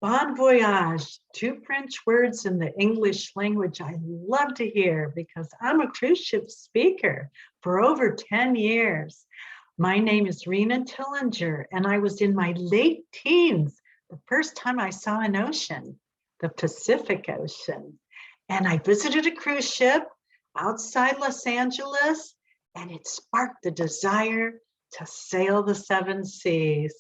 Bon voyage, two French words in the English language I love to hear because I'm a cruise ship speaker for over 10 years. My name is Rina Tillinger, and I was in my late teens the first time I saw an ocean, the Pacific Ocean. And I visited a cruise ship outside Los Angeles, and it sparked the desire to sail the seven seas.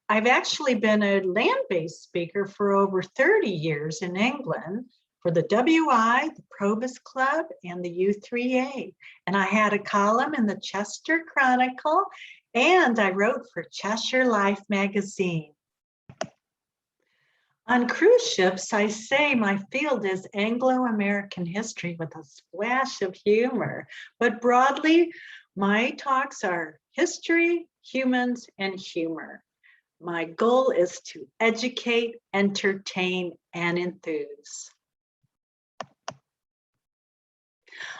I've actually been a land-based speaker for over 30 years in England for the WI, the Probus Club, and the U3A. And I had a column in the Chester Chronicle, and I wrote for Cheshire Life magazine. On cruise ships, I say my field is Anglo-American history with a splash of humor, but broadly, my talks are history, humans, and humor. My goal is to educate, entertain, and enthuse.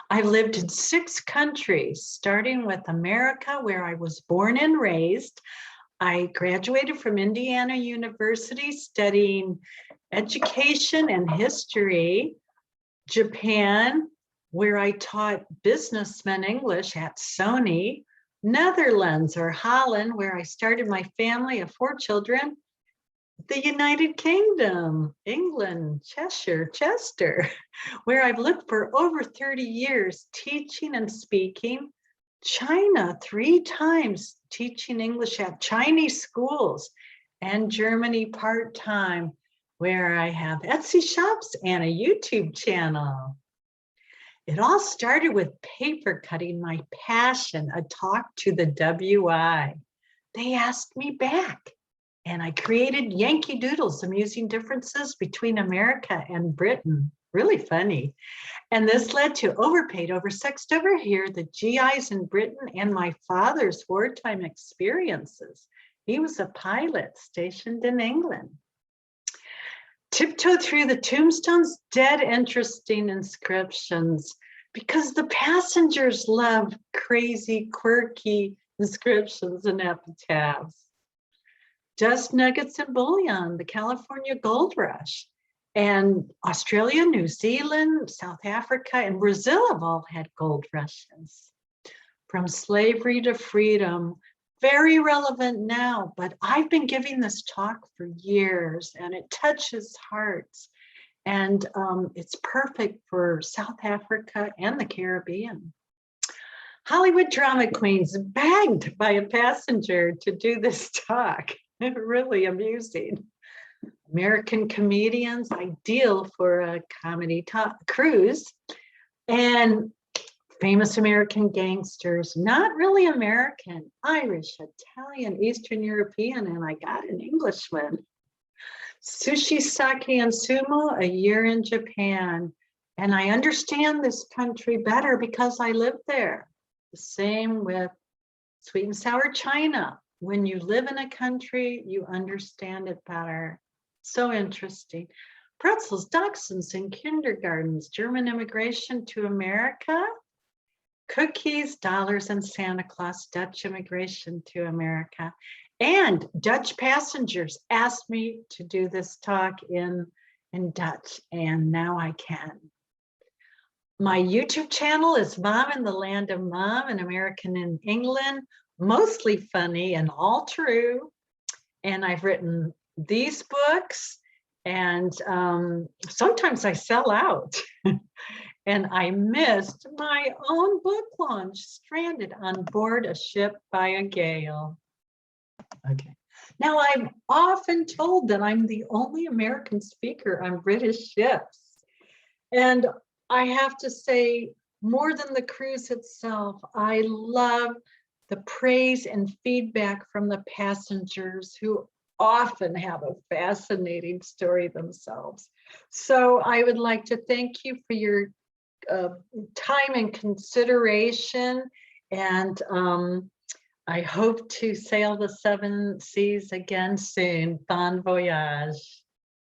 I've lived in 6 countries, starting with America, where I was born and raised. I graduated from Indiana University studying education and history. Japan, where I taught businessmen English at Sony. Netherlands or Holland, where I started my family of 4 children. The United Kingdom, England, Chester, where I've lived for over 30 years teaching and speaking. China, 3 times teaching English at Chinese schools, and Germany part-time, where I have Etsy shops and a YouTube channel. It all started with paper cutting, my passion, a talk to the WI. They asked me back, and I created Yankee Doodles, amusing differences between America and Britain. Really funny. And this led to Overpaid, Oversexed, Over Here, the GIs in Britain, and my father's wartime experiences. He was a pilot stationed in England. Tiptoe Through the Tombstones, dead interesting inscriptions, because the passengers love crazy, quirky inscriptions and epitaphs. Dust Nuggets and Bullion, the California Gold Rush, and Australia, New Zealand, South Africa, and Brazil have all had gold rushes. From slavery to freedom, very relevant now, but I've been giving this talk for years and it touches hearts. And it's perfect for South Africa and the Caribbean. Hollywood drama queens begged by a passenger to do this talk. Really amusing. American comedians, ideal for a comedy cruise. And famous American gangsters, not really American, Irish, Italian, Eastern European, and I got an Englishman. Sushi, sake, and sumo, a year in Japan. And I understand this country better because I lived there. The same with sweet and sour China. When you live in a country, you understand it better. So interesting. Pretzels, dachshunds, and kindergartens, German immigration to America. Cookies, dollars, and Santa Claus, Dutch immigration to America. And Dutch passengers asked me to do this talk in Dutch, and now I can. My YouTube channel is Mom in the Land of Mom, an American in England, mostly funny and all true. And I've written these books, and sometimes I sell out. And I missed my own book launch, stranded on board a ship by a gale. Okay. Now, I'm often told that I'm the only American speaker on British ships. And I have to say, more than the cruise itself, I love the praise and feedback from the passengers who often have a fascinating story themselves. So I would like to thank you for your time and consideration, and I hope to sail the 7 seas again soon. Bon voyage.